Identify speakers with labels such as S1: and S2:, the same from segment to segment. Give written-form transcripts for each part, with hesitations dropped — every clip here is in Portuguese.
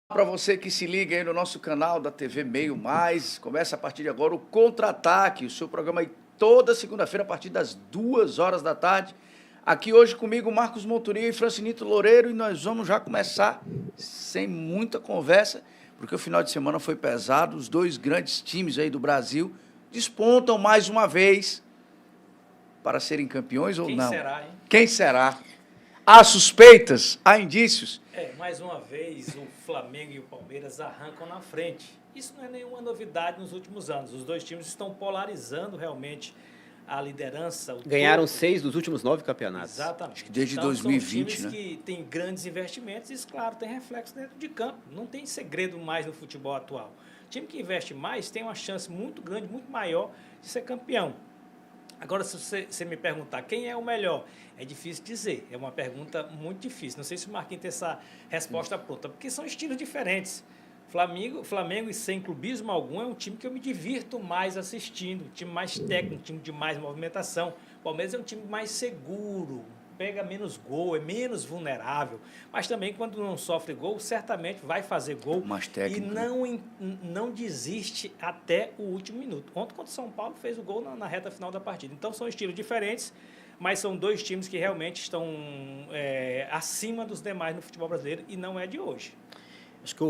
S1: Para você que se liga aí no nosso canal da TV Meio Mais, começa a partir de agora o Contra-Ataque, o seu programa aí toda segunda-feira a partir das 2 horas da tarde. Aqui hoje comigo Marcos Monturinho e Francinito Loureiro, e nós vamos já começar sem muita conversa, porque o final de semana foi pesado, os dois grandes times aí do Brasil despontam mais uma vez para serem campeões ou não.
S2: Quem será, hein?
S1: Quem será? Há suspeitas, há indícios.
S2: Mais uma vez o Flamengo e o Palmeiras arrancam na frente. Isso não é nenhuma novidade nos últimos anos. Os dois times estão polarizando realmente a liderança.
S3: Ganharam 6 dos últimos 9 campeonatos.
S2: Exatamente.
S1: Acho que desde
S2: então,
S1: 2020,
S2: são times
S1: né?
S2: que têm grandes investimentos e, isso, claro, tem reflexo dentro de campo. Não tem segredo mais no futebol atual. O time que investe mais tem uma chance muito grande, muito maior de ser campeão. Agora, se você me perguntar quem é o melhor, é difícil dizer. É uma pergunta muito difícil. Não sei se o Marquinhos tem essa resposta pronta, porque são estilos diferentes. Flamengo, e sem clubismo algum, é um time que eu me divirto mais assistindo, um time mais técnico, um time de mais movimentação. O Palmeiras é um time mais seguro, pega menos gol, é menos vulnerável, mas também quando não sofre gol, certamente vai fazer gol
S1: Mais técnico.
S2: e não desiste até o último minuto. Ontem contra o São Paulo fez o gol na reta final da partida. Então são estilos diferentes, mas são dois times que realmente estão acima dos demais no futebol brasileiro e não é de hoje.
S3: Acho que,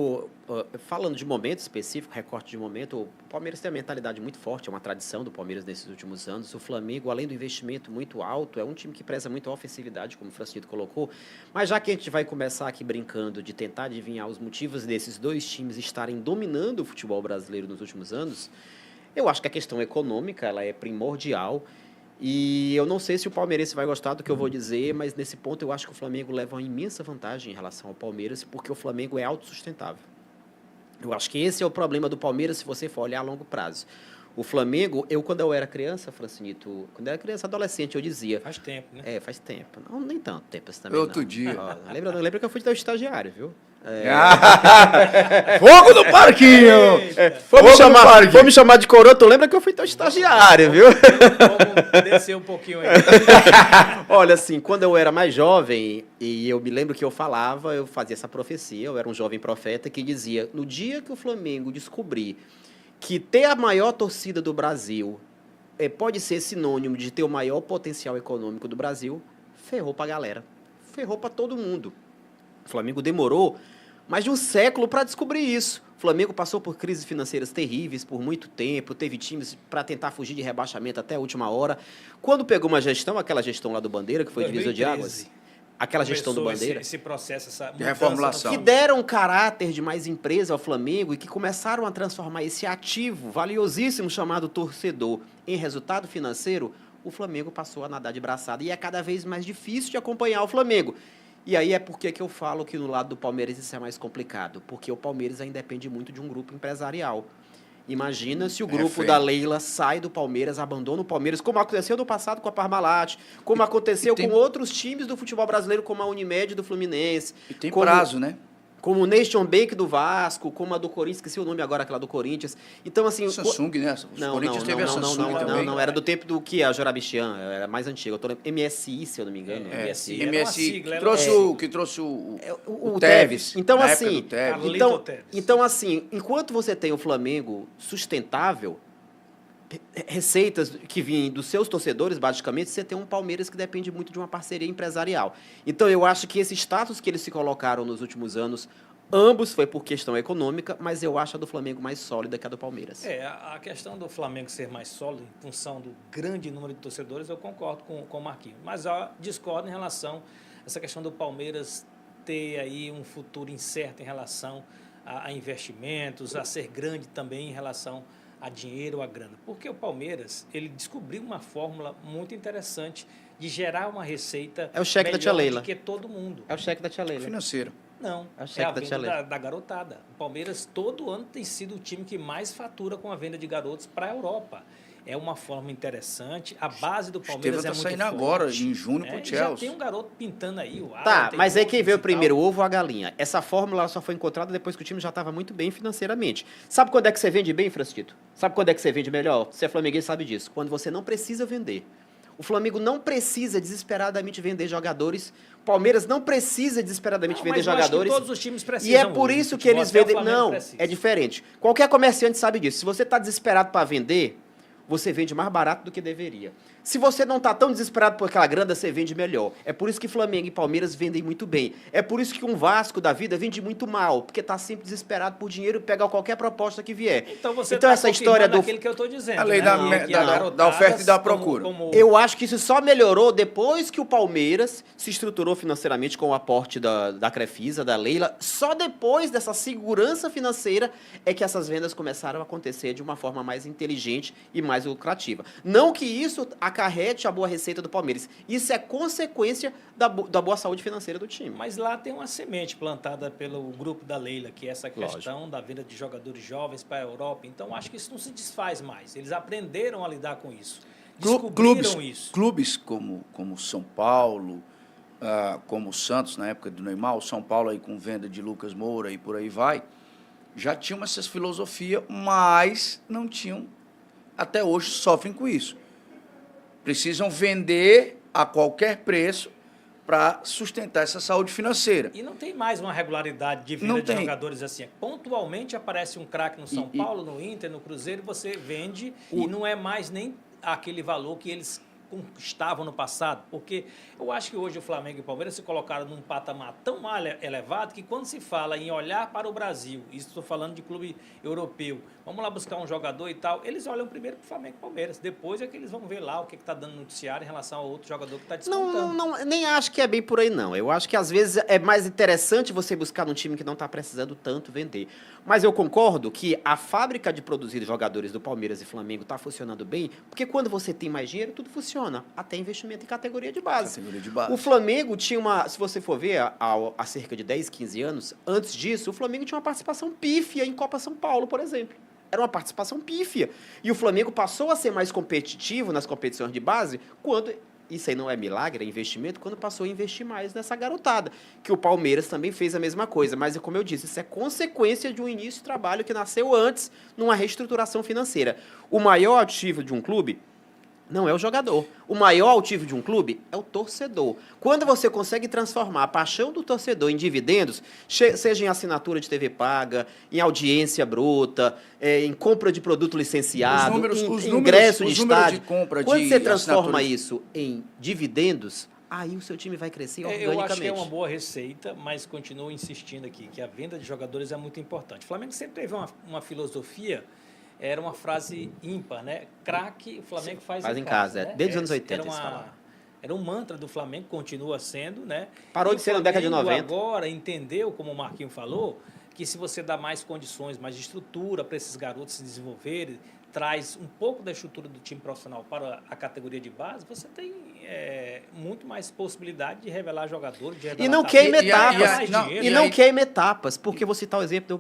S3: falando de momento específico, recorte de momento, o Palmeiras tem uma mentalidade muito forte, é uma tradição do Palmeiras nesses últimos anos. O Flamengo, além do investimento muito alto, é um time que preza muito a ofensividade, como o Francisco colocou. Mas já que a gente vai começar aqui brincando de tentar adivinhar os motivos desses dois times estarem dominando o futebol brasileiro nos últimos anos, eu acho que a questão econômica ela é primordial. E eu não sei se o palmeirense vai gostar do que eu vou dizer, mas nesse ponto eu acho que o Flamengo leva uma imensa vantagem em relação ao Palmeiras, porque o Flamengo é autossustentável. Eu acho que esse é o problema do Palmeiras se você for olhar a longo prazo. O Flamengo, quando eu era criança, Francinito, quando eu era criança, adolescente, eu dizia...
S2: Faz tempo, né?
S3: Faz tempo. Não, nem tanto tempo assim também,
S1: Outro
S3: não.
S1: dia.
S3: Lembra que eu fui teu estagiário, viu?
S1: Fogo no parquinho!
S3: Vou me chamar de coroto, lembra que eu fui teu estagiário, viu?
S2: Vamos descer um pouquinho aí.
S3: Olha, assim, quando eu era mais jovem, e eu me lembro que eu fazia essa profecia, eu era um jovem profeta que dizia, no dia que o Flamengo descobrir que ter a maior torcida do Brasil pode ser sinônimo de ter o maior potencial econômico do Brasil, ferrou pra galera, ferrou pra todo mundo. O Flamengo demorou mais de um século para descobrir isso. O Flamengo passou por crises financeiras terríveis por muito tempo, teve times para tentar fugir de rebaixamento até a última hora. Quando pegou uma gestão, aquela gestão lá do Bandeira, que foi divisor de águas, aquela gestão do Bandeira,
S2: esse processo, essa
S1: de reformulação,
S3: que deram um caráter de mais empresa ao Flamengo e que começaram a transformar esse ativo valiosíssimo chamado torcedor em resultado financeiro, o Flamengo passou a nadar de braçada e é cada vez mais difícil de acompanhar o Flamengo. E aí é porque que eu falo que no lado do Palmeiras isso é mais complicado, porque o Palmeiras ainda depende muito de um grupo empresarial. Imagina se o grupo da Leila sai do Palmeiras, abandona o Palmeiras, como aconteceu no passado com a Parmalat, como aconteceu com outros times do futebol brasileiro, como a Unimed do Fluminense.
S1: E tem prazo, né?
S3: Como o Nation Bank do Vasco, como a do Corinthians, esqueci o nome agora, aquela do Corinthians. Então, assim...
S1: Samsung, né? Os Corinthians teve a Samsung também.
S3: Não, era do tempo do que? A Jorabichian, era mais antiga. Eu tô lembrando, MSI, se eu não me engano.
S1: MSI, que trouxe o
S3: Tevez. Então,
S1: Então,
S3: assim, enquanto você tem o Flamengo sustentável, receitas que vêm dos seus torcedores, basicamente, você tem um Palmeiras que depende muito de uma parceria empresarial. Então, eu acho que esse status que eles se colocaram nos últimos anos, ambos foi por questão econômica, mas eu acho a do Flamengo mais sólida que a do Palmeiras.
S2: A questão do Flamengo ser mais sólido em função do grande número de torcedores, eu concordo com o Marquinhos. Mas eu discordo em relação a essa questão do Palmeiras ter aí um futuro incerto em relação a investimentos, a ser grande também em relação a dinheiro, a grana. Porque o Palmeiras, ele descobriu uma fórmula muito interessante de gerar uma receita
S3: o cheque da tia Leila.
S2: Do que todo mundo.
S3: É o cheque da tia Leila.
S1: Financeiro.
S2: Não,
S3: é o cheque
S2: a venda da garotada. O Palmeiras todo ano tem sido o time que mais fatura com a venda de garotos para a Europa. É uma forma interessante. A base do Palmeiras é muito forte.
S1: Saindo agora, em junho, pro Chelsea.
S2: Já tem um garoto pintando aí o ar.
S3: Tá, mas aí quem veio primeiro, o ovo ou a galinha? Essa fórmula só foi encontrada depois que o time já estava muito bem financeiramente. Sabe quando é que você vende bem, Francisco? Sabe quando é que você vende melhor? Você é flamenguês, sabe disso. Quando você não precisa vender. O Flamengo não precisa desesperadamente vender jogadores. O Palmeiras não precisa desesperadamente vender
S2: mas eu acho que
S3: jogadores.
S2: todos os times precisam
S3: E é por
S2: hoje.
S3: isso
S2: O
S3: que eles
S2: futebol, até o
S3: vendem.
S2: Flamengo
S3: Não,
S2: precisa.
S3: é diferente. Qualquer comerciante sabe disso. Se você está desesperado para vender, você vende mais barato do que deveria. Se você não está tão desesperado por aquela grana, você vende melhor. É por isso que Flamengo e Palmeiras vendem muito bem. É por isso que um Vasco da vida vende muito mal, porque está sempre desesperado por dinheiro e pega qualquer proposta que vier.
S2: Então você
S3: Então
S2: tá
S3: essa história do
S2: aquilo que eu estou dizendo.
S1: A lei
S2: né?
S1: da-
S2: Que
S1: da-
S2: as
S1: da
S2: garotadas,
S1: oferta e da procura.
S3: Eu acho que isso só melhorou depois que o Palmeiras se estruturou financeiramente com o aporte da Crefisa, da Leila. Só depois dessa segurança financeira é que essas vendas começaram a acontecer de uma forma mais inteligente e mais lucrativa. Não que isso acarrete a boa receita do Palmeiras. Isso é consequência da boa saúde financeira do time.
S2: Mas lá tem uma semente plantada pelo grupo da Leila, que é essa questão da venda de jogadores jovens para a Europa. Então, acho que isso não se desfaz mais. Eles aprenderam a lidar com isso. Descobriram isso.
S1: Clubes como São Paulo, como o Santos, na época do Neymar, o São Paulo aí com venda de Lucas Moura e por aí vai, já tinham essas filosofias, mas não tinham, até hoje sofrem com isso. Precisam vender a qualquer preço para sustentar essa saúde financeira.
S2: E não tem mais uma regularidade de
S1: Não
S2: venda de
S1: tem.
S2: jogadores assim. Pontualmente aparece um craque no São Paulo, no Inter, no Cruzeiro, você vende e não é mais nem aquele valor que eles conquistavam no passado. Porque eu acho que hoje o Flamengo e o Palmeiras se colocaram num patamar tão elevado que quando se fala em olhar para o Brasil, isso estou falando de clube europeu, vamos lá buscar um jogador e tal, eles olham primeiro para o Flamengo e Palmeiras. Depois é que eles vão ver lá o que está dando no noticiário em relação a outro jogador que está descontando.
S3: Não, nem acho que é bem por aí, não. Eu acho que às vezes é mais interessante você buscar num time que não está precisando tanto vender. Mas eu concordo que a fábrica de produzir jogadores do Palmeiras e Flamengo está funcionando bem, porque quando você tem mais dinheiro, tudo funciona. Até investimento em categoria de base.
S1: Categoria de base.
S3: O Flamengo tinha uma, se você for ver, há cerca de 10, 15 anos, antes disso, o Flamengo tinha uma participação pífia em Copa São Paulo, por exemplo. Era uma participação pífia. E o Flamengo passou a ser mais competitivo nas competições de base quando, isso aí não é milagre, é investimento, quando passou a investir mais nessa garotada. Que o Palmeiras também fez a mesma coisa. Mas, como eu disse, isso é consequência de um início de trabalho que nasceu antes, numa reestruturação financeira. O maior ativo de um clube não é o jogador. O maior ativo de um clube é o torcedor. Quando você consegue transformar a paixão do torcedor em dividendos, seja em assinatura de TV paga, em audiência bruta, em compra de produto licenciado, em ingresso de estádio, quando você transforma isso em dividendos, aí o seu time vai crescer organicamente.
S2: Eu acho que é uma boa receita, mas continuo insistindo aqui que a venda de jogadores é muito importante. O Flamengo sempre teve uma filosofia. Era uma frase ímpar, né? Craque, o Flamengo faz em casa. Né?
S3: Desde os anos 80
S2: era um mantra do Flamengo, continua sendo, né?
S3: Parou de ser na década de 90.
S2: Agora entendeu, como o Marquinhos falou, que se você dá mais condições, mais estrutura para esses garotos se desenvolverem, traz um pouco da estrutura do time profissional para a categoria de base, você tem muito mais possibilidade de revelar jogadores, de revelar
S3: e não queima
S2: etapas.
S3: E não queima etapas, porque eu vou citar o exemplo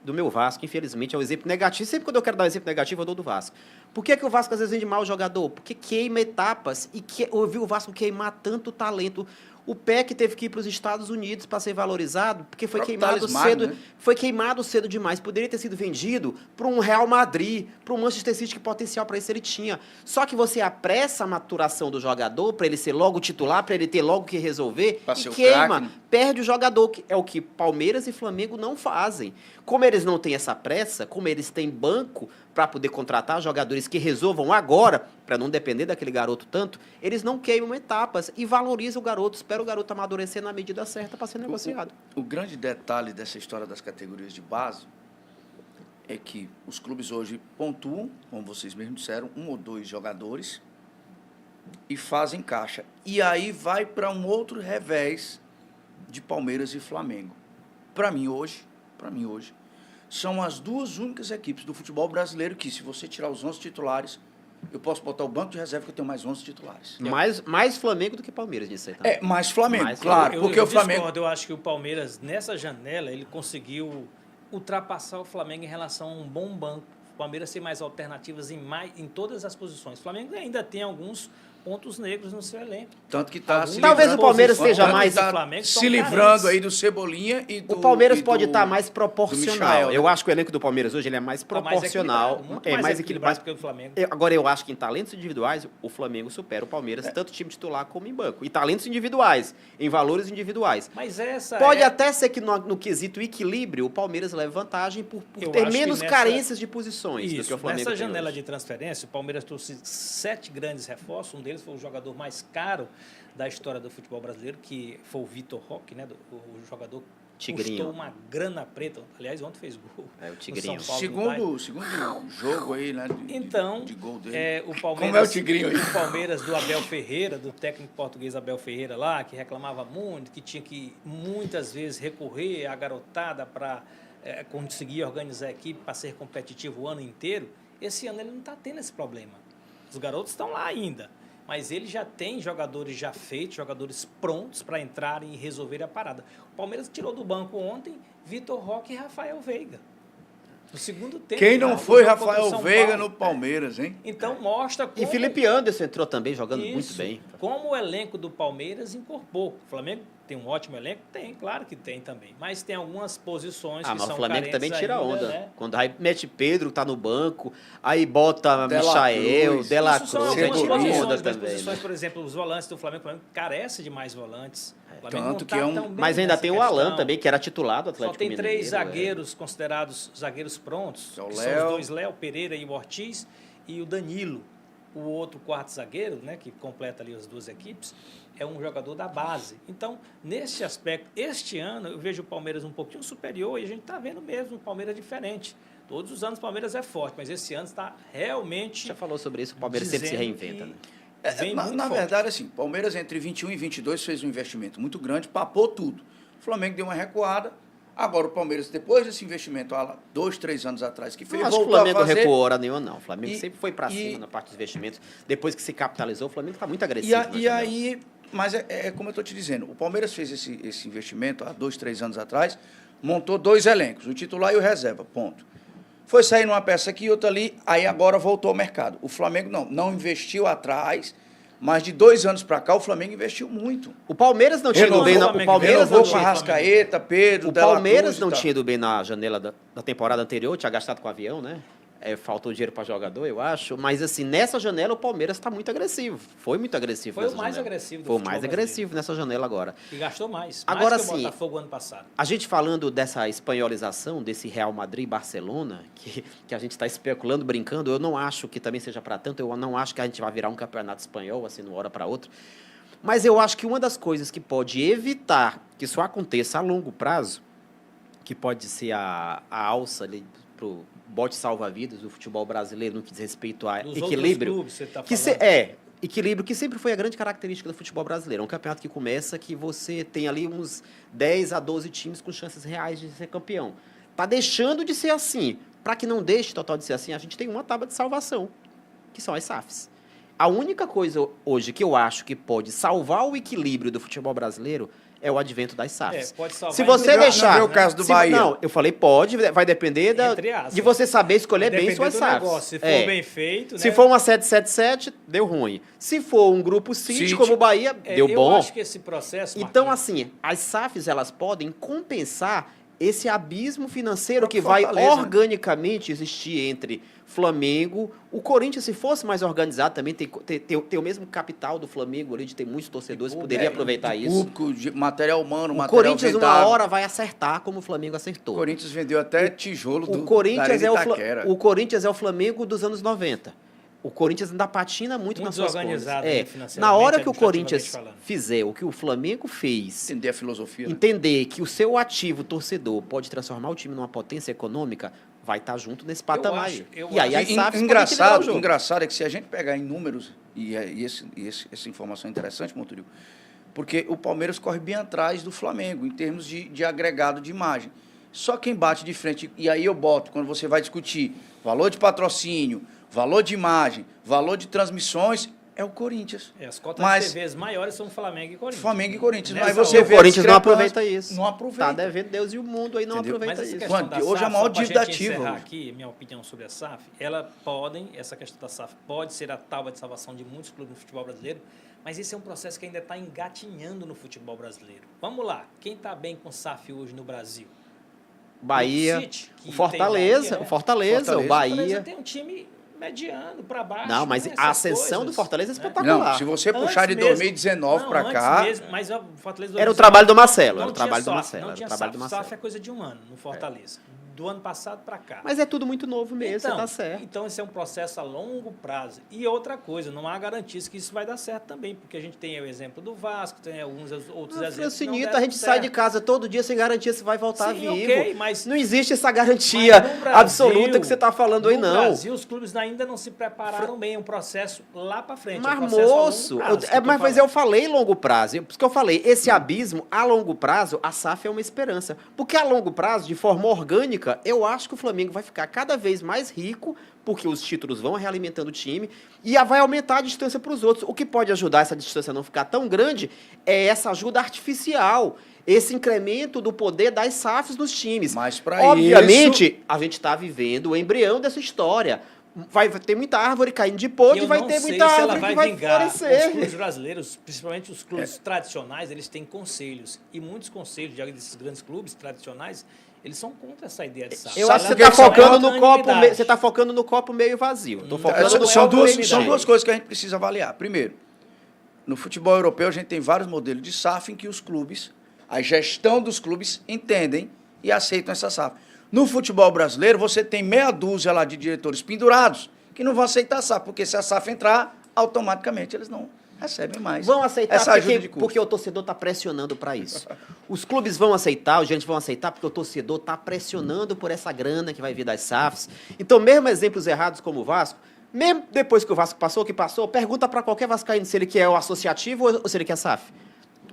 S3: do meu Vasco, infelizmente é um exemplo negativo. Sempre quando eu quero dar um exemplo negativo, eu dou do Vasco. Por que o Vasco às vezes vende mal o jogador? Porque queima etapas. E eu vi o Vasco queimar tanto talento. O PEC teve que ir para os Estados Unidos para ser valorizado, porque foi queimado cedo, né? Foi queimado cedo demais. Poderia ter sido vendido para um Real Madrid, para um Manchester City, que potencial para isso ele tinha. Só que você apressa a maturação do jogador para ele ser logo titular, para ele ter logo que resolver, e queima, perde o jogador, que é o que Palmeiras e Flamengo não fazem. Como eles não têm essa pressa, como eles têm banco para poder contratar jogadores que resolvam agora, para não depender daquele garoto tanto, eles não queimam etapas e valorizam o garoto, esperam o garoto amadurecer na medida certa para ser negociado.
S1: O grande detalhe dessa história das categorias de base é que os clubes hoje pontuam, como vocês mesmos disseram, 1 ou 2 jogadores e fazem caixa. E aí vai para um outro revés de Palmeiras e Flamengo. Para mim hoje, são as duas únicas equipes do futebol brasileiro que, se você tirar os 11 titulares, eu posso botar o banco de reserva que eu tenho mais 11 titulares.
S3: Mais Flamengo do que Palmeiras nisso aí, tá?
S1: Mais Flamengo, claro. Porque o Flamengo...
S2: Discordo, eu acho que o Palmeiras, nessa janela, ele conseguiu ultrapassar o Flamengo em relação a um bom banco. O Palmeiras tem mais alternativas em todas as posições. O Flamengo ainda tem alguns pontos negros no seu elenco.
S1: Tanto que está se
S3: Talvez
S1: livrando-
S3: o Palmeiras
S1: tanto
S3: seja
S1: que
S3: mais-
S1: tá
S2: o Flamengo
S1: se
S2: são
S1: livrando
S2: carentes.
S1: aí do Cebolinha e do
S3: O Palmeiras
S1: e do-
S3: pode estar mais
S1: do
S3: proporcional.
S1: Michael, né?
S3: Eu acho que o elenco do Palmeiras hoje ele é mais
S2: Tá
S3: proporcional.
S2: muito
S3: É mais
S2: equilibrado
S3: equilibrado.
S2: que o do Flamengo.
S3: Agora, eu acho que em talentos individuais, o Flamengo supera o Palmeiras, tanto time titular como em banco. E talentos individuais, em valores individuais.
S2: Mas essa
S3: Pode
S2: é...
S3: até ser que no quesito equilíbrio, o Palmeiras leve vantagem por
S2: Eu
S3: ter
S2: acho que
S3: menos
S2: nessa-
S3: carências de posições do
S2: Isso,
S3: que o Flamengo
S2: nessa
S3: tem
S2: janela
S3: hoje.
S2: de transferência, o Palmeiras trouxe 7 grandes reforços. Um deles foi o jogador mais caro da história do futebol brasileiro, que foi o Vitor Roque, né? O jogador
S3: Tigrinho.
S2: custou uma grana preta. Aliás, ontem fez gol.
S3: É, o
S2: no
S3: Tigrinho.
S2: São Paulo do Bayern.
S1: Segundo jogo aí, né?
S2: Então,
S1: de gol dele.
S2: o Palmeiras,
S1: Como é o Tigrinho aí?
S2: O Palmeiras do Abel Ferreira, do técnico português Abel Ferreira lá, que reclamava muito, que tinha que muitas vezes recorrer à garotada para conseguir organizar a equipe para ser competitivo o ano inteiro. Esse ano ele não está tendo esse problema. Os garotos estão lá ainda, mas ele já tem jogadores já feitos, jogadores prontos para entrarem e resolver a parada. O Palmeiras tirou do banco ontem Vitor Roque e Rafael Veiga. No segundo tempo.
S1: Quem não
S2: o
S1: foi
S2: jogo contra o
S1: Rafael
S2: São
S1: Veiga
S2: Paulo.
S1: no Palmeiras, hein?
S2: Então mostra como...
S3: E Felipe Anderson entrou também, jogando muito
S2: Isso,
S3: bem.
S2: como o elenco do Palmeiras incorporou. O Flamengo tem um ótimo elenco? Tem, claro que tem também. Mas tem algumas posições que
S3: Mas
S2: são
S3: o Flamengo também
S2: carentes
S3: tira
S2: ainda,
S3: onda.
S2: né?
S3: Quando aí mete Pedro, tá no banco, aí bota
S1: De La
S3: Michael,
S1: Cruz.
S3: De La
S2: Isso são
S3: Cruz, aí
S2: algumas
S3: tira
S1: Cebolinha.
S3: onda
S2: posições, mas
S3: também.
S2: posições,
S3: Né?
S2: por exemplo, os volantes do Flamengo, o Flamengo carece de mais volantes. O Flamengo
S1: Tanto
S2: não
S1: que
S2: tá
S1: é um-
S2: tão bem
S3: Mas ainda
S2: nessa
S3: tem o
S2: questão.
S3: Alan também, que era titular do
S2: Só
S3: Atlético
S2: tem
S3: Mineiro.
S2: 3 zagueiros considerados zagueiros prontos,
S1: É o
S2: que
S1: Léo.
S2: são os dois Léo, Pereira e o Ortiz, e o Danilo, o outro quarto zagueiro, né, que completa ali as duas equipes, é um jogador da base. Então, nesse aspecto, este ano eu vejo o Palmeiras um pouquinho superior e a gente está vendo mesmo o Palmeiras diferente. Todos os anos o Palmeiras é forte, mas esse ano está realmente...
S3: Já falou sobre isso, o Palmeiras sempre se
S2: dizendo
S3: reinventa.
S2: que
S3: Né?
S2: vem muito
S1: Na
S2: forte.
S1: verdade, assim, Palmeiras entre 21 e 22 fez um investimento muito grande, papou tudo. O Flamengo deu uma recuada. Agora o Palmeiras, depois desse investimento, há 2, 3 anos atrás, que fez,
S3: Não acho que o
S1: voltou a
S3: Flamengo
S1: fazer...
S3: recuou hora nenhuma, não. O Flamengo
S1: E-
S3: sempre foi para
S1: e-
S3: cima na parte dos investimentos. Depois que se capitalizou, o Flamengo está muito agressivo.
S1: E,
S3: na
S1: e
S3: janela.
S1: aí, mas é como eu estou te dizendo, o Palmeiras fez esse investimento há 2, 3 anos atrás, montou 2 elencos, o titular e o reserva, ponto. Foi sair numa peça aqui e outra ali, aí agora voltou ao mercado. O Flamengo não investiu atrás, mas de 2 anos para cá o Flamengo investiu muito.
S3: O Palmeiras não tinha ido
S1: Renovou,
S3: bem.
S2: Flamengo,
S3: O Palmeiras
S1: renovou
S3: não
S1: com
S3: tinha.
S1: Arrascaeta, Pedro,
S3: O
S1: De La
S3: Palmeiras
S1: Cruz e
S3: não
S1: tal.
S3: tinha ido bem na janela da temporada anterior, tinha gastado com o avião, né? Faltou dinheiro para jogador, eu acho. Mas, assim, nessa janela o Palmeiras está muito agressivo. Foi muito agressivo
S2: Foi o
S3: nessa
S2: mais
S3: janela.
S2: agressivo do
S3: Foi o
S2: futebol
S3: mais
S2: brasileiro.
S3: agressivo nessa janela agora.
S2: E gastou mais.
S3: Agora
S2: mais que o
S3: sim.
S2: Botafogo ano passado.
S3: A gente falando dessa espanholização, desse Real Madrid e Barcelona, que a gente está especulando, brincando, eu não acho que também seja para tanto, eu não acho que a gente vai virar um campeonato espanhol, assim, de uma hora para outra. Mas eu acho que uma das coisas que pode evitar que isso aconteça a longo prazo, que pode ser a alça ali pro bote salva-vidas do futebol brasileiro no que diz respeito a
S2: Dos
S3: equilíbrio.
S2: outros clubes, você está
S3: Que
S2: falando.
S3: equilíbrio que sempre foi a grande característica do futebol brasileiro. É um campeonato que começa que você tem ali uns 10 a 12 times com chances reais de ser campeão. Tá deixando de ser assim. Para que não deixe total de ser assim, a gente tem uma tábua de salvação, que são as SAFs. A única coisa hoje que eu acho que pode salvar o equilíbrio do futebol brasileiro é o advento das SAFs.
S2: Pode salvar
S3: Se
S2: em
S3: você
S2: nível-
S3: deixar...
S1: Não vê o caso do Bahia?
S3: Não, eu falei pode, vai depender
S2: Entre aspas.
S3: de você saber escolher bem
S2: Dependendo
S3: suas
S2: do
S3: SAFs.
S2: negócio. Se for
S3: É.
S2: bem feito,
S3: Se
S2: né?
S3: for uma 777, deu ruim. Se for um grupo City,
S1: City.
S3: como o Bahia, deu
S2: eu
S3: bom.
S2: acho que esse processo,
S3: Então,
S2: Marquinhos,
S3: assim, as SAFs, elas podem compensar esse abismo financeiro que
S1: Próprio
S3: vai
S1: Fortaleza, né?
S3: organicamente existir entre Flamengo. O Corinthians, se fosse mais organizado, também tem o mesmo capital do Flamengo ali, de ter muitos torcedores,
S2: público,
S3: poderia
S1: É,
S3: aproveitar
S1: de
S3: isso.
S1: público, de material humano,
S3: O
S1: material
S3: Corinthians, uma
S1: vendável.
S3: hora, vai acertar como o Flamengo
S1: O
S3: acertou.
S1: Corinthians vendeu até tijolo
S3: O
S1: da
S3: Corinthians,
S1: Arena
S3: é o,
S1: Itaquera.
S3: o Corinthians é o Flamengo dos anos 90. O Corinthians ainda patina muito
S2: Muito
S3: nas suas
S2: desorganizado,
S3: coisas.
S2: né, financeiramente,
S3: Na hora que o
S2: administrativamente
S3: Corinthians
S2: falando.
S3: fizer o que o Flamengo fez,
S1: Entender a filosofia, né?
S3: entender que o seu ativo torcedor pode transformar o time numa potência econômica, vai estar junto nesse patamar
S2: acho-
S3: aí.
S2: eu
S3: E aí
S2: acho-
S3: as SAFs podem equilibrar o
S1: Engraçado,
S3: jogo.
S1: engraçado é que se a gente pegar em números, essa informação é interessante, Monturio, porque o Palmeiras corre bem atrás do Flamengo, em termos de agregado de imagem. Só quem bate de frente, e aí eu boto, quando você vai discutir valor de patrocínio, valor de imagem, valor de transmissões, é o Corinthians.
S2: As cotas
S1: Mas-
S2: de TVs maiores são Flamengo e Corinthians.
S1: Flamengo e Corinthians.
S2: Nessa
S1: Mas você
S2: hora-
S3: O
S1: vê a
S3: Corinthians não
S1: discrepância.
S3: aproveita isso.
S1: Não aproveita.
S3: Tá devendo Deus e o mundo aí não
S1: Entendeu?
S3: aproveita
S2: Mas essa
S3: isso.
S2: questão da
S1: Hoje é a
S2: SAF,
S1: maior
S2: só pra
S1: dívida
S2: gente
S1: ativa,
S2: encerrar
S1: hoje.
S2: aqui, minha opinião sobre a SAF, essa questão da SAF pode ser a tábua de salvação de muitos clubes no futebol brasileiro, mas esse é um processo que ainda está engatinhando no futebol brasileiro. Vamos lá, quem está bem com SAF hoje no Brasil?
S3: Bahia,
S2: City, que
S3: o
S2: tem
S3: Fortaleza,
S2: Bahia,
S3: o Fortaleza, o
S1: Fortaleza.
S3: Bahia.
S2: Fortaleza tem um time mediano para baixo.
S3: Não, mas
S2: né,
S3: a
S2: essas
S3: ascensão do
S2: coisas,
S3: Fortaleza é
S2: né?
S3: espetacular.
S1: Não, se você
S2: Antes
S1: puxar de
S2: mesmo-
S1: 2019
S2: não,
S1: para
S2: antes
S1: cá,
S2: mesmo, mas o Fortaleza
S3: Era o trabalho do Marcelo,
S2: não
S3: era o
S2: tinha
S3: trabalho do
S2: SAF,
S3: Marcelo,
S2: Não
S3: era o
S2: tinha
S3: trabalho do
S2: SAF.
S3: Marcelo.
S2: SAF é coisa de um ano no Fortaleza. Do ano passado para cá.
S3: Mas é tudo muito novo mesmo,
S2: então,
S3: você tá certo.
S2: Então, esse é um processo a longo prazo. E outra coisa, não há garantias que isso vai dar certo também, porque a gente tem o exemplo do Vasco, tem alguns outros exemplos. que não
S3: Francinito,
S2: deram
S3: a gente sai de
S2: certo.
S3: casa todo dia sem garantia se vai voltar
S2: Sim,
S3: vivo.
S2: ok, mas-
S3: Não existe essa garantia
S2: Mas no Brasil-
S3: absoluta que você está falando aí,
S2: No
S3: não.
S2: Brasil, os clubes ainda não se prepararam bem. É um processo lá para frente.
S3: Mas,
S2: é um processo a longo
S3: moço,
S2: prazo que eu tô
S3: mas
S2: falando.
S3: eu falei longo prazo. Por isso que eu falei, esse abismo, a longo prazo, a SAF é uma esperança. Porque a longo prazo, de forma orgânica, eu acho que o Flamengo vai ficar cada vez mais rico, porque os títulos vão realimentando o time, e vai aumentar a distância para os outros. O que pode ajudar essa distância a não ficar tão grande é essa ajuda artificial, esse incremento do poder das SAFs nos times.
S1: Mas pra
S3: obviamente, a gente está vivendo o embrião dessa história. Vai ter muita árvore caindo de podre,
S2: Eu
S3: vai
S2: não
S3: ter
S2: sei
S3: muita
S2: se ela
S3: árvore
S2: vai
S3: que vai
S2: vingar. Os
S3: florescer.
S2: clubes brasileiros, principalmente os clubes tradicionais, eles têm conselhos. E muitos conselhos desses grandes clubes tradicionais, eles são contra essa ideia de SAF.
S3: Eu
S1: Sabe
S3: acho que
S1: por
S3: você
S1: que
S3: está
S1: são
S3: focando
S1: contra?
S3: no copo
S2: Unanimidade.
S3: você tá focando no copo meio vazio. Tô
S2: Não,
S3: focando
S1: São,
S3: no
S1: são
S3: copo
S1: duas,
S3: meio
S1: são
S3: cheio.
S1: duas coisas que a gente precisa avaliar. Primeiro, no futebol europeu a gente tem vários modelos de SAF em que os clubes, a gestão dos clubes entendem e aceitam essa SAF. No futebol brasileiro você tem meia dúzia lá de diretores pendurados que não vão aceitar a SAF, porque se a SAF entrar, automaticamente eles não recebem mais
S3: Vão aceitar
S1: essa ajuda de
S3: porque
S1: custo.
S3: o torcedor está pressionando para isso. Os clubes vão aceitar, os gerentes vão aceitar porque o torcedor está pressionando por essa grana que vai vir das SAFs. Então, mesmo exemplos errados como o Vasco, mesmo depois que o Vasco passou o que passou, pergunta para qualquer vascaíno se ele quer o associativo ou se ele quer SAF.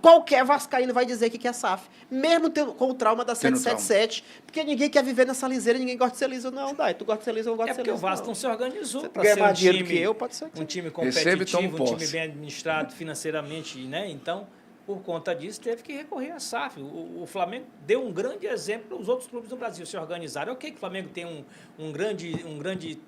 S3: Qualquer vascaíno vai dizer que quer SAF, mesmo com o trauma da
S1: Tendo
S3: 777, porque ninguém quer viver nessa liseira, ninguém gosta de ser liso, não, Dai. Tu gosta de ser liso, eu não gosto
S2: É
S3: de ser
S2: porque o
S3: liso,
S2: Vasco
S3: não.
S2: não se organizou para
S3: ganha
S2: ser
S3: mais
S2: um
S3: dinheiro
S2: time,
S3: que eu, pode ser que
S2: um time
S1: Recebe e toma
S2: competitivo, um time
S1: posse.
S2: bem administrado financeiramente, né? Então, por conta disso, teve que recorrer à SAF. O Flamengo deu um grande exemplo, os outros clubes do Brasil se organizaram. Ok que o Flamengo tem um grande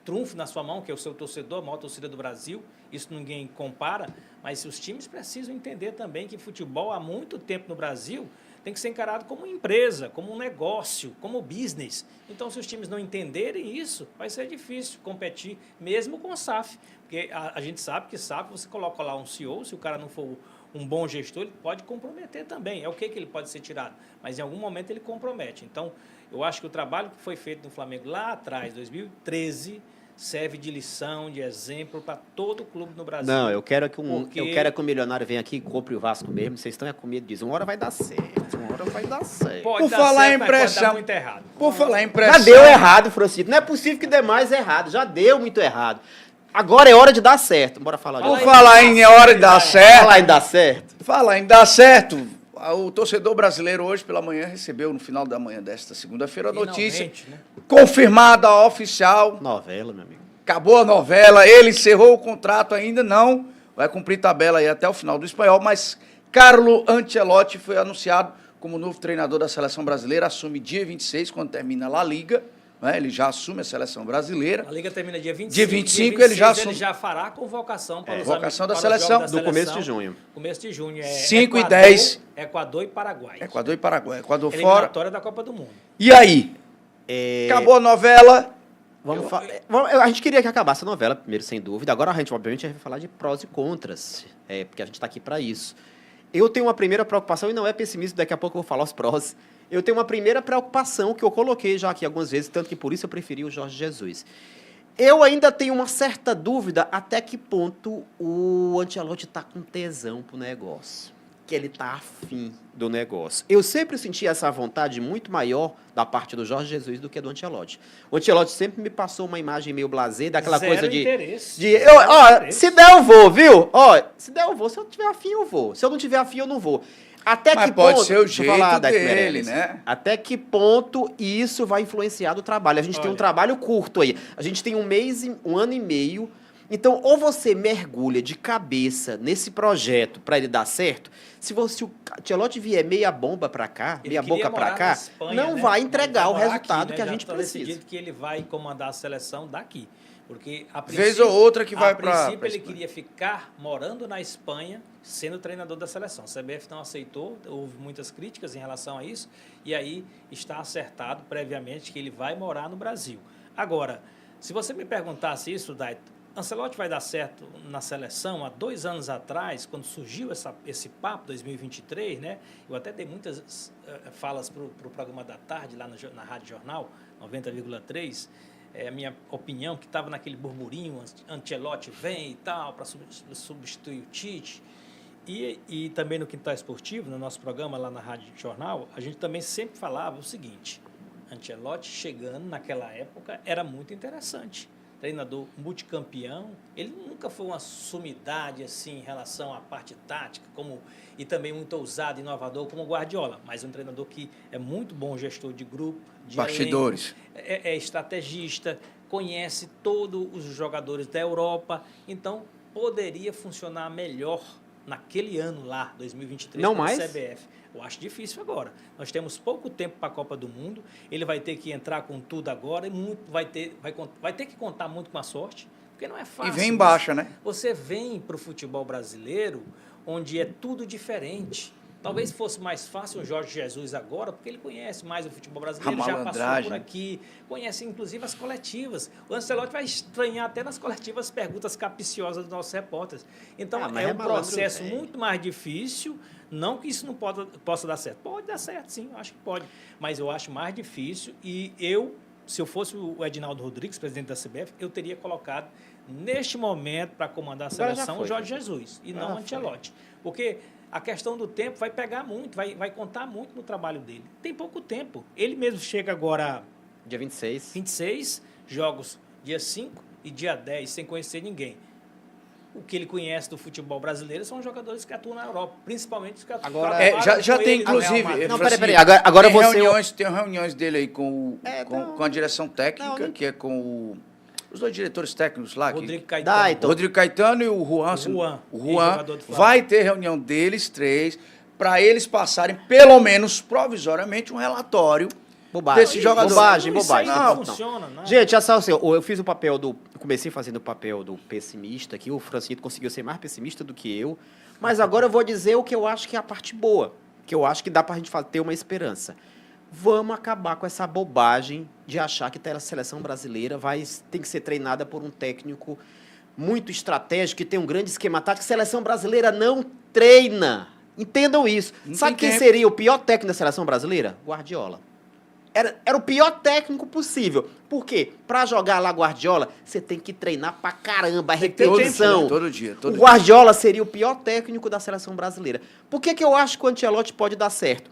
S2: trunfo na sua mão, que é o seu torcedor, a maior torcida do Brasil, isso ninguém compara, mas os times precisam entender também que futebol há muito tempo no Brasil tem que ser encarado como empresa, como um negócio, como business. Então, se os times não entenderem isso, vai ser difícil competir, mesmo com o SAF. Porque a gente sabe que SAF, você coloca lá um CEO, se o cara não for um bom gestor, ele pode comprometer também. É o que ele pode ser tirado, mas em algum momento ele compromete. Então, eu acho que o trabalho que foi feito no Flamengo lá atrás, 2013, serve de lição, de exemplo para todo clube no Brasil.
S3: Não, eu quero que
S2: Porque-
S3: eu quero que o milionário venha aqui e compre o Vasco mesmo. Vocês estão com medo disso. Uma hora vai dar certo. Uma hora vai dar certo.
S2: Pode
S1: Por
S2: dar
S1: falar
S2: certo,
S1: em
S2: mas pode
S1: pressão-
S2: dar muito errado.
S1: Por falar em
S3: Já
S1: pressão...
S3: deu errado, Francisco. Não é possível que dê mais errado. Já deu muito errado. Agora é hora de dar certo. Bora falar
S1: Por
S3: disso.
S1: falar em hora de dar certo...
S3: Falar em dar certo.
S1: Falar em dar certo, o torcedor brasileiro hoje pela manhã recebeu, no final da manhã desta segunda-feira, a notícia
S2: Finalmente, né?
S1: confirmada, oficial,
S3: Novela, meu amigo.
S1: acabou a novela, ele encerrou o contrato, ainda não, vai cumprir tabela aí até o final do espanhol, mas Carlo Ancelotti foi anunciado como novo treinador da seleção brasileira, assume dia 26, quando termina a La Liga, né, ele já assume a seleção brasileira.
S2: A Liga termina dia 25.
S1: Dia 25
S2: dia
S1: ele já
S2: 26
S1: assume.
S2: ele já fará a convocação para os
S1: Convocação da
S2: para os jogos
S1: seleção.
S3: Do começo de junho.
S2: Começo de junho.
S1: 5 e
S2: Equador,
S1: 10.
S2: Equador e Paraguai.
S1: Equador e Paraguai, Equador fora.
S2: Eliminatória da Copa do Mundo.
S1: E aí? Acabou a novela,
S3: A gente queria que acabasse a novela, primeiro, sem dúvida. Agora a gente, obviamente, vai falar de prós e contras, porque a gente está aqui para isso. Eu tenho uma primeira preocupação, e não é pessimismo, daqui a pouco eu vou falar os prós. Eu tenho uma primeira preocupação que eu coloquei já aqui algumas vezes, tanto que por isso eu preferi o Jorge Jesus. Eu ainda tenho uma certa dúvida até que ponto o Ancelotti está com tesão pro negócio, que ele está afim do negócio. Eu sempre senti essa vontade muito maior da parte do Jorge Jesus do que do Ancelotti. O Ancelotti sempre me passou uma imagem meio blasé, daquela
S2: Zero
S3: coisa de...
S2: interesse.
S3: se der eu vou, viu? Se der eu vou, se eu tiver afim eu vou. Se eu não tiver afim eu não vou. Até
S1: Mas
S3: que
S1: pode
S3: ponto,
S1: ser o
S3: deixa eu
S1: jeito
S3: Deco
S1: dele,
S3: Meirelles,
S1: né?
S3: Até que ponto isso vai influenciar do trabalho? A gente tem um
S2: Olha.
S3: trabalho curto aí. A gente tem um ano e meio Então, ou você mergulha de cabeça nesse projeto para ele dar certo, se o Ancelotti vier meia bomba para cá, meia boca para cá, não vai entregar o resultado que a gente precisa.
S2: Decidido que ele vai comandar a seleção daqui. Porque, a
S1: vez ou outra que vai para.
S2: A princípio, ele queria ficar morando na Espanha, sendo treinador da seleção. A CBF não aceitou, houve muitas críticas em relação a isso, e aí está acertado previamente que ele vai morar no Brasil. Agora, se você me perguntasse isso, Daito, Ancelotti vai dar certo na seleção? Há 2 anos atrás, quando surgiu esse papo, 2023, né? Eu até dei muitas falas para o programa da tarde, lá na Rádio Jornal, 90,3, a minha opinião, que estava naquele burburinho, Ancelotti vem e tal, para substituir o Tite. E também no Quintal Esportivo, no nosso programa lá na Rádio Jornal, a gente também sempre falava o seguinte: Ancelotti chegando naquela época era muito interessante. Treinador multicampeão, ele nunca foi uma sumidade assim em relação à parte tática, e também muito ousado, inovador como o Guardiola, mas um treinador que é muito bom gestor de grupo, de
S1: bastidores,
S2: elenco, é estrategista, conhece todos os jogadores da Europa, então poderia funcionar melhor naquele ano lá, 2023,
S3: não
S2: com a
S3: mais?
S2: CBF. Eu acho difícil agora. Nós temos pouco tempo para a Copa do Mundo. Ele vai ter que entrar com tudo agora e vai ter que contar muito com a sorte, porque não é fácil.
S1: E vem em baixa, né?
S2: Você vem para o futebol brasileiro, onde é tudo diferente. Talvez fosse mais fácil o Jorge Jesus agora, porque ele conhece mais o futebol brasileiro, já passou por aqui, conhece inclusive as coletivas. O Ancelotti vai estranhar até nas coletivas perguntas capciosas dos nossos repórteres. Então, é um processo muito mais difícil. Não que isso não possa dar certo. Pode dar certo, sim, eu acho que pode. Mas eu acho mais difícil e se eu fosse o Edinaldo Rodrigues, presidente da CBF, eu teria colocado neste momento para comandar a seleção o Jorge Jesus e não o Ancelotti. Porque a questão do tempo vai pegar muito, vai contar muito no trabalho dele. Tem pouco tempo. Ele mesmo chega agora...
S3: Dia 26.
S2: 26, jogos dia 5 e dia 10, sem conhecer ninguém. O que ele conhece do futebol brasileiro são os jogadores que atuam na Europa, principalmente os que atuam
S1: agora, já tem, inclusive...
S3: Não, peraí. Agora você...
S1: Tem reuniões dele aí com a direção técnica, que é com os 2 diretores técnicos lá.
S2: Rodrigo Caetano.
S1: Rodrigo Caetano e o Juan. O Juan vai ter reunião deles 3 para eles passarem, pelo menos provisoriamente, um relatório desse jogador.
S3: Bobagem.
S2: Não funciona, não.
S3: Gente, já sabe, eu fiz o papel comecei fazendo o papel do pessimista aqui, o Francito conseguiu ser mais pessimista do que eu, mas agora eu vou dizer o que eu acho que é a parte boa, que eu acho que dá pra gente ter uma esperança. Vamos acabar com essa bobagem de achar que a seleção brasileira tem que ser treinada por um técnico muito estratégico, que tem um grande esquema tático. A seleção brasileira não treina. Entendam isso. Sabe quem seria o pior técnico da seleção brasileira? Guardiola. Era o pior técnico possível. Por quê? Para jogar lá Guardiola, você tem que treinar pra caramba, repetição.
S1: Todo dia.
S3: O Guardiola seria o pior técnico da seleção brasileira. Por que eu acho que o Ancelotti pode dar certo?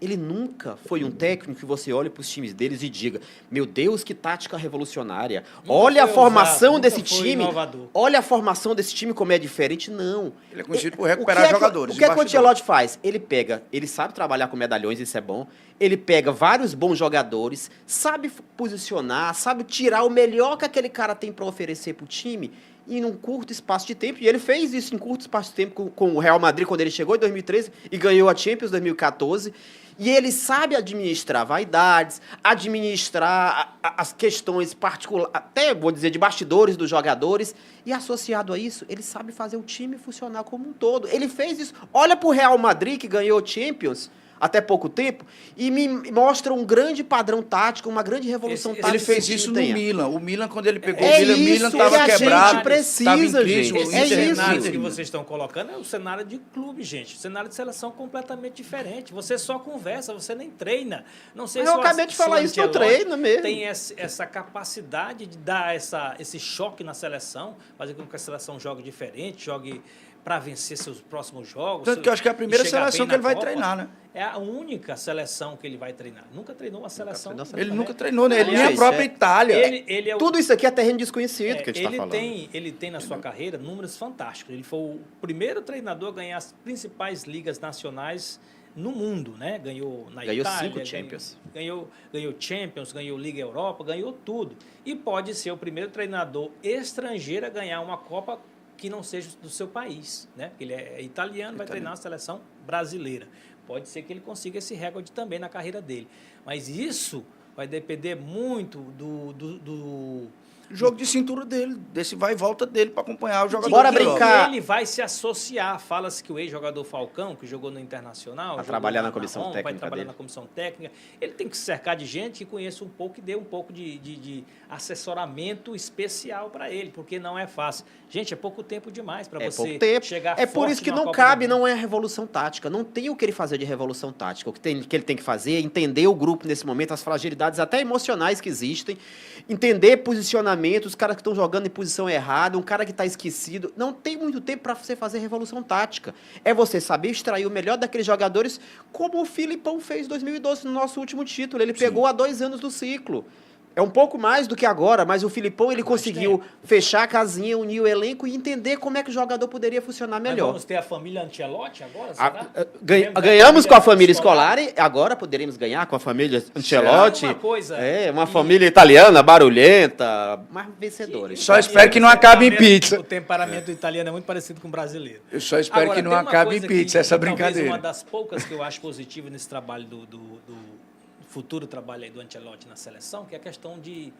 S3: Ele nunca foi um técnico que você olhe para os times deles e diga: meu Deus, que tática revolucionária. Olha a formação desse time. Olha a formação desse time como é diferente. Não.
S1: Ele é conhecido por recuperar jogadores.
S3: O que é que o Ancelotti faz? Ele sabe trabalhar com medalhões, isso é bom. Ele pega vários bons jogadores, sabe posicionar, sabe tirar o melhor que aquele cara tem para oferecer para o time em um curto espaço de tempo. E ele fez isso em curto espaço de tempo com o Real Madrid quando ele chegou em 2013 e ganhou a Champions em 2014. E ele sabe administrar vaidades, administrar as questões particulares, até vou dizer de bastidores dos jogadores. E associado a isso, ele sabe fazer o time funcionar como um todo. Ele fez isso. Olha para o Real Madrid, que ganhou Champions até pouco tempo, e me mostra um grande padrão tático, uma grande revolução tática.
S1: Ele fez isso no Milan. O Milan, quando ele pegou
S3: o
S1: Milan estava quebrado.
S3: Gente precisa, gente.
S2: O cenário que vocês estão colocando é o cenário de clube, gente. O cenário de seleção completamente diferente. Você só conversa, você nem treina. Não sei
S3: eu acabei de falar isso no treino mesmo.
S2: Tem essa capacidade de dar esse choque na seleção, fazer com que a seleção jogue diferente, jogue para vencer seus próximos jogos.
S1: Tanto que eu acho que é a primeira seleção que ele vai treinar, né?
S2: É a única seleção que ele vai treinar. Nunca treinou uma seleção.
S1: Ele nunca treinou, né? Ele nem a própria Itália.
S3: Tudo isso aqui é terreno desconhecido que a gente está falando.
S2: Ele tem na sua carreira números fantásticos. Ele foi o primeiro treinador a ganhar as principais ligas nacionais no mundo, né? Ganhou na
S3: Ganhou
S2: Itália,
S3: 5 Champions.
S2: Ganhou Champions, ganhou Liga Europa, ganhou tudo. E pode ser o primeiro treinador estrangeiro a ganhar uma Copa que não seja do seu país, né? Ele é italiano, vai treinar a seleção brasileira. Pode ser que ele consiga esse recorde também na carreira dele. Mas isso vai depender muito do
S1: Jogo de cintura dele, desse vai e volta dele para acompanhar o jogador.
S3: Bora
S1: de Europa.
S3: brincar.
S2: Ele vai se associar. Fala-se que o ex-jogador Falcão, que jogou no Internacional,
S3: Vai
S2: jogou
S3: trabalhar na comissão
S2: Roma, vai
S3: técnica
S2: trabalhar
S3: dele.
S2: na comissão técnica. Ele tem que se cercar de gente que conheça um pouco e dê um pouco de assessoramento especial para ele, porque não é fácil. Gente, é pouco tempo demais para
S3: É
S2: você
S3: pouco tempo.
S2: chegar
S3: É por
S2: forte
S3: isso que
S2: numa
S3: não
S2: Copa
S3: cabe,
S2: do Mundo.
S3: não é revolução tática. Não tem o que ele fazer de revolução tática. O que ele tem que fazer é entender o grupo nesse momento, as fragilidades até emocionais que existem, entender posicionamento, os caras que estão jogando em posição errada, um cara que está esquecido. Não tem muito tempo para você fazer revolução tática. É você saber extrair o melhor daqueles jogadores, como o Filipão fez em 2012 no nosso último título. Ele pegou há 2 anos do ciclo. É um pouco mais do que agora, mas o Filipão ele conseguiu fechar a casinha, unir o elenco e entender como é que o jogador poderia funcionar
S2: Mas
S3: melhor.
S2: vamos ter a família Ancelotti agora, será?
S3: Ganhamos com a família escolar e agora poderemos ganhar com a família Ancelotti.
S2: Uma coisa
S3: Uma família italiana, barulhenta, mas vencedores.
S1: Só espero que não acabe em pizza.
S2: O temperamento italiano é muito parecido com o brasileiro.
S1: Eu só espero
S2: Agora,
S1: que não
S2: tem uma
S1: acabe em
S2: coisa
S1: pizza essa
S2: talvez
S1: brincadeira.
S2: uma das poucas que eu acho positiva nesse trabalho do futuro trabalho aí do Ancelotti na seleção, que é a questão de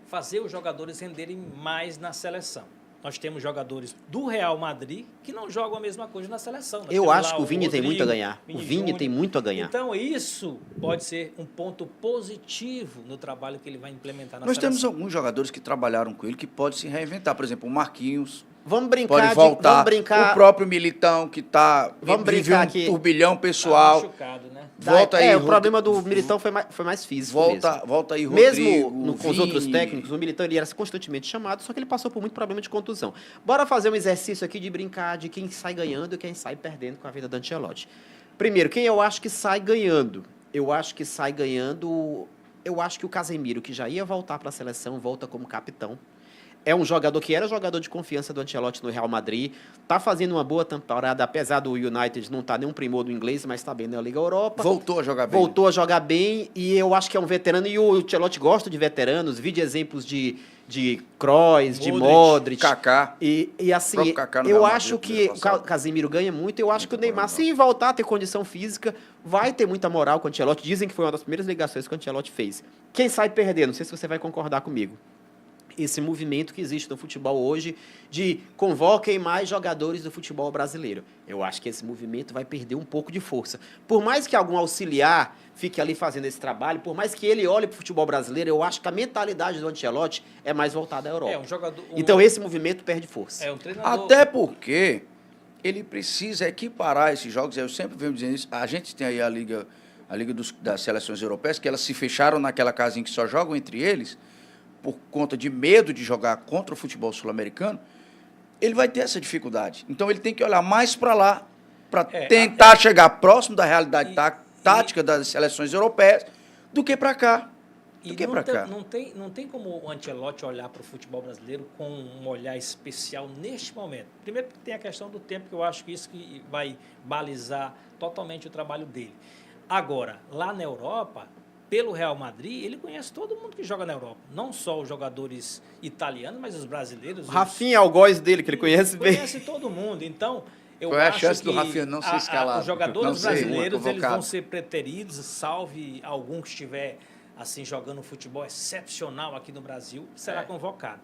S2: fazer os jogadores renderem mais na seleção. Nós temos jogadores do Real Madrid que não jogam a mesma coisa na seleção. Nós
S3: Eu
S2: temos
S3: acho
S2: lá
S3: que o Vini tem muito a
S2: Rodrigo,
S3: ganhar. O
S2: Vini
S3: Vini
S2: Júnior.
S3: tem muito a ganhar.
S2: Então, isso pode ser um ponto positivo no trabalho que ele vai implementar na
S1: Nós temos
S2: seleção.
S1: alguns jogadores que trabalharam com ele que podem se reinventar. Por exemplo, o Marquinhos
S3: Vamos brincar
S1: pode voltar.
S3: vamos brincar.
S1: O próprio Militão, que
S3: Vamos
S1: vive
S3: brincar
S1: um
S3: aqui.
S1: turbilhão
S2: Tá
S1: pessoal.
S2: machucado, né?
S1: Volta aí,
S3: o problema do Militão foi mais físico mesmo.
S1: Volta aí, Rodrigo.
S3: Mesmo com os outros técnicos, o Militão ele era constantemente chamado, só que ele passou por muito problema de contusão. Bora fazer um exercício aqui de brincar de quem sai ganhando e quem sai perdendo com a vida do Ancelotti. Primeiro, quem eu acho que sai ganhando? Eu acho que o Casemiro, que já ia voltar para a seleção, volta como capitão. É um jogador que era jogador de confiança do Ancelotti no Real Madrid, está fazendo uma boa temporada, apesar do United não estar nenhum primor do inglês, mas está bem na Liga Europa.
S1: Voltou a jogar bem.
S3: Voltou a jogar bem e eu acho que é um veterano. E o Ancelotti gosta de veteranos, vi de exemplos de Kroos, de Modric.
S1: Kaká.
S3: E assim,
S1: próprio Kaká no
S3: eu
S1: Real Madrid
S3: acho
S1: no
S3: que
S1: ano
S3: o
S1: passado.
S3: Casemiro ganha muito. Eu acho que o Neymar, se voltar a ter condição física, vai ter muita moral com o Ancelotti. Dizem que foi uma das primeiras ligações que o Ancelotti fez. Quem sai perdendo? Não sei se você vai concordar comigo. Esse movimento que existe no futebol hoje de convoquem mais jogadores do futebol brasileiro. Eu acho que esse movimento vai perder um pouco de força. Por mais que algum auxiliar fique ali fazendo esse trabalho, por mais que ele olhe para o futebol brasileiro, eu acho que a mentalidade do Ancelotti é mais voltada à Europa.
S2: É um jogador.
S3: Então esse movimento perde força.
S2: É um treinador.
S1: Até porque ele precisa equiparar esses jogos. Eu sempre venho dizendo isso. A gente tem aí a Liga das Seleções Europeias, que elas se fecharam naquela casinha que só jogam entre eles, por conta de medo de jogar contra o futebol sul-americano. Ele vai ter essa dificuldade. Então ele tem que olhar mais para lá, para tentar chegar próximo da realidade tática das seleções europeias, do que para cá.
S2: E não tem como o Ancelotti olhar para o futebol brasileiro com um olhar especial neste momento. Primeiro porque tem a questão do tempo, que eu acho que isso que vai balizar totalmente o trabalho dele. Agora, lá na Europa, pelo Real Madrid, ele conhece todo mundo que joga na Europa. Não só os jogadores italianos, mas os brasileiros.
S3: O Rafinha é o algoz dele, que ele conhece bem.
S2: Conhece todo mundo. Então, eu
S1: Qual é a
S2: acho
S1: chance
S2: que
S1: do Rafinha não ser escalado?
S2: os jogadores
S1: Não ser
S2: brasileiros eles
S1: convocado.
S2: vão ser preteridos, salve algum que estiver assim jogando um futebol excepcional aqui no Brasil, será convocado.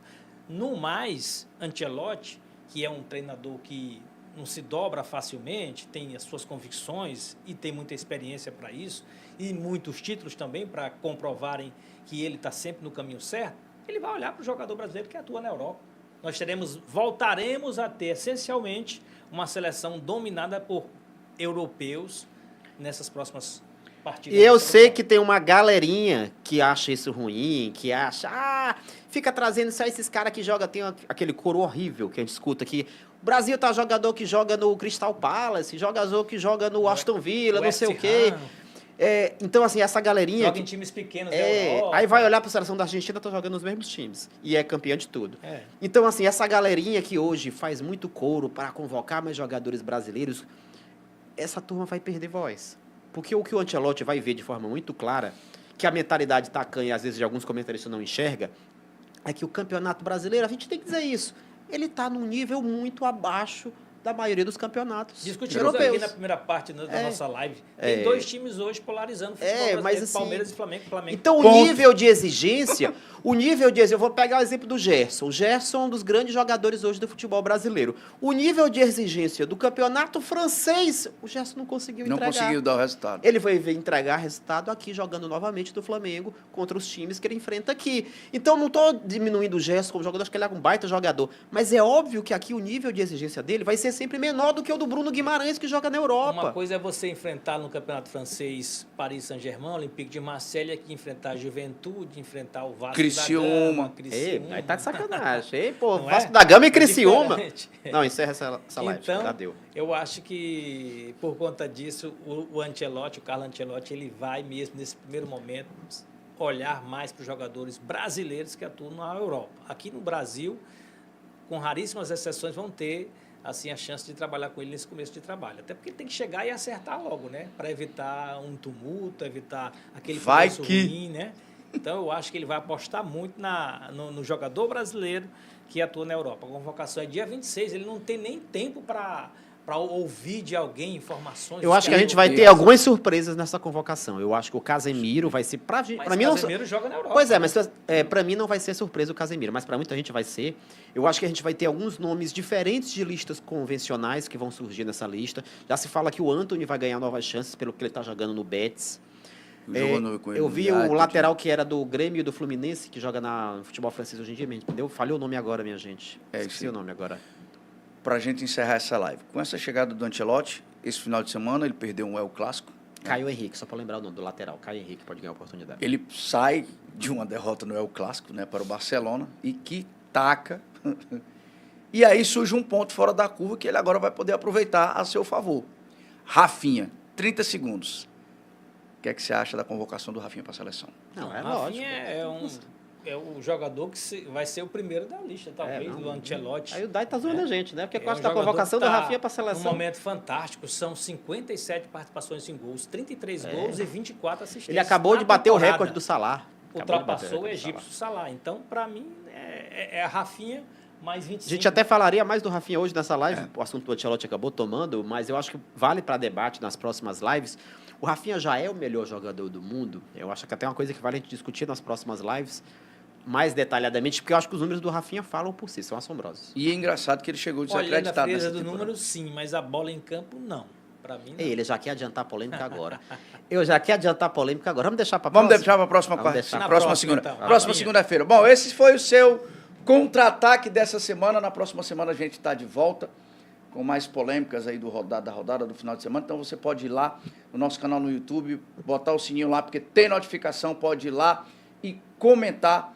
S2: No mais, Ancelotti, que é um treinador que não se dobra facilmente, tem as suas convicções e tem muita experiência para isso, e muitos títulos também para comprovarem que ele está sempre no caminho certo, ele vai olhar para o jogador brasileiro que atua na Europa. Nós voltaremos a ter, essencialmente, uma seleção dominada por europeus nessas próximas partidas.
S3: E eu sei que tem uma galerinha que acha isso ruim, que acha, fica trazendo só esses caras que jogam, tem aquele coro horrível que a gente escuta aqui. O Brasil tá jogador que joga no Crystal Palace, jogador que joga no Aston Villa, não sei o quê. Então, assim, essa galerinha...
S2: Joga em times pequenos da Europa.
S3: Aí vai olhar para a seleção da Argentina, tá jogando nos mesmos times. E é campeã de tudo. Então, assim, essa galerinha que hoje faz muito coro para convocar mais jogadores brasileiros, essa turma vai perder voz. Porque o que o Ancelotti vai ver de forma muito clara, que a mentalidade tacanha, às vezes, de alguns comentaristas não enxerga, é que o campeonato brasileiro, a gente tem que dizer isso, ele está num nível muito abaixo da maioria dos campeonatos
S2: Discutimos
S3: europeus.
S2: aqui na primeira parte da nossa live. Tem dois times hoje polarizando o futebol brasileiro,
S3: mas assim,
S2: Palmeiras e Flamengo.
S3: Então, o nível de exigência, eu vou pegar o exemplo do Gerson. O Gerson é um dos grandes jogadores hoje do futebol brasileiro. O nível de exigência do campeonato francês, o Gerson não conseguiu entregar.
S1: Não conseguiu dar o resultado.
S3: Ele vai entregar resultado aqui, jogando novamente do Flamengo contra os times que ele enfrenta aqui. Então, não estou diminuindo o Gerson como jogador, acho que ele é um baita jogador. Mas é óbvio que aqui o nível de exigência dele vai ser sempre menor do que o do Bruno Guimarães, que joga na Europa.
S2: Uma coisa é você enfrentar no campeonato francês Paris Saint-Germain, Olympique de Marseille, aqui enfrentar a Juventude, enfrentar o Vasco
S1: Criciúma.
S2: Criciúma.
S3: Aí tá de sacanagem. Ei, pô,
S2: Não
S3: Vasco
S2: é?
S3: da Gama e
S2: É
S3: Criciúma.
S2: diferente.
S3: Não, encerra essa live.
S2: Então,
S3: Já deu.
S2: eu acho que, por conta disso, o Ancelotti, o Carlo Ancelotti, ele vai mesmo, nesse primeiro momento, olhar mais para os jogadores brasileiros que atuam na Europa. Aqui no Brasil, com raríssimas exceções, vão ter assim a chance de trabalhar com ele nesse começo de trabalho. Até porque tem que chegar e acertar logo, né? Para evitar um tumulto, evitar aquele começo ruim, né? Então, eu acho que ele vai apostar muito no jogador brasileiro que atua na Europa. A convocação é dia 26, ele não tem nem tempo para ouvir de alguém informações.
S3: Eu acho que a gente vai ter algumas surpresas nessa convocação. Eu acho que o Casemiro vai ser... Para mim,
S2: o Casemiro joga na Europa.
S3: Pois é, mas para mim não vai ser surpresa o Casemiro, mas para muita gente vai ser. Eu acho que a gente vai ter alguns nomes diferentes de listas convencionais que vão surgir nessa lista. Já se fala que o Antony vai ganhar novas chances pelo que ele está jogando no Betis. Eu vi o lateral que era do Grêmio e do Fluminense, que joga no futebol francês hoje em dia, falhou o nome agora, minha gente. Esqueci o nome agora.
S1: Para a gente encerrar essa live. Com essa chegada do Ancelotti, esse final de semana ele perdeu um El Clássico.
S3: Caio Henrique, só para lembrar o nome do lateral. Caio Henrique pode ganhar a oportunidade.
S1: Ele sai de uma derrota no El Clássico, né, para o Barcelona, e que taca. E aí surge um ponto fora da curva que ele agora vai poder aproveitar a seu favor. Rafinha, 30 segundos. O que é que você acha da convocação do Rafinha para a seleção?
S3: Não, é
S2: Rafinha
S3: lógico.
S2: é o jogador que vai ser o primeiro da lista, talvez, do Ancelotti.
S3: Aí o Dai tá zoando a gente, né? Porque quase
S2: um
S3: da convocação do
S2: tá
S3: Rafinha para a seleção.
S2: Um momento fantástico, são 57 participações em gols, 33 gols e 24 assistências.
S3: Ele acabou de bater o recorde do Salah.
S2: Ultrapassou o egípcio Salah. Então, para mim, é a Rafinha mais 25.
S3: A gente até falaria mais do Rafinha hoje nessa live, o assunto do Ancelotti acabou tomando, mas eu acho que vale para debate nas próximas lives. O Rafinha já é o melhor jogador do mundo. Eu acho que até uma coisa que vale a gente discutir nas próximas lives, mais detalhadamente, porque eu acho que os números do Rafinha falam por si, são assombrosos.
S1: E é engraçado que ele chegou desacreditado.
S2: Olha, na frieza do número, sim, mas a bola em campo, não. Para mim, não.
S3: Ele já quer adiantar a polêmica agora. Vamos deixar para a próxima?
S1: Vamos deixar para a próxima próxima segunda.
S2: Então.
S1: Próxima segunda-feira. Bom, esse foi o seu contra-ataque dessa semana. Na próxima semana a gente está de volta com mais polêmicas aí da rodada do final de semana. Então você pode ir lá no nosso canal no YouTube, botar o sininho lá, porque tem notificação, pode ir lá e comentar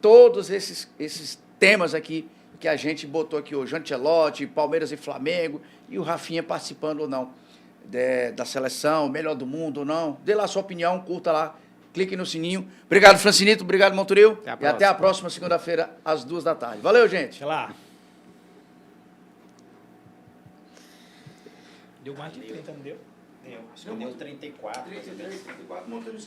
S1: todos esses temas aqui que a gente botou aqui hoje. Ancelotti, Palmeiras e Flamengo, e o Rafinha participando ou não da seleção, melhor do mundo ou não. Dê lá a sua opinião, curta lá, clique no sininho. Obrigado, Francinito, obrigado, Monturil. E até a próxima segunda-feira, às 2h. Valeu, gente.
S2: Sei lá. Deu mais de 30, não deu?
S3: Acho que deu 34.
S1: 34, Monturil,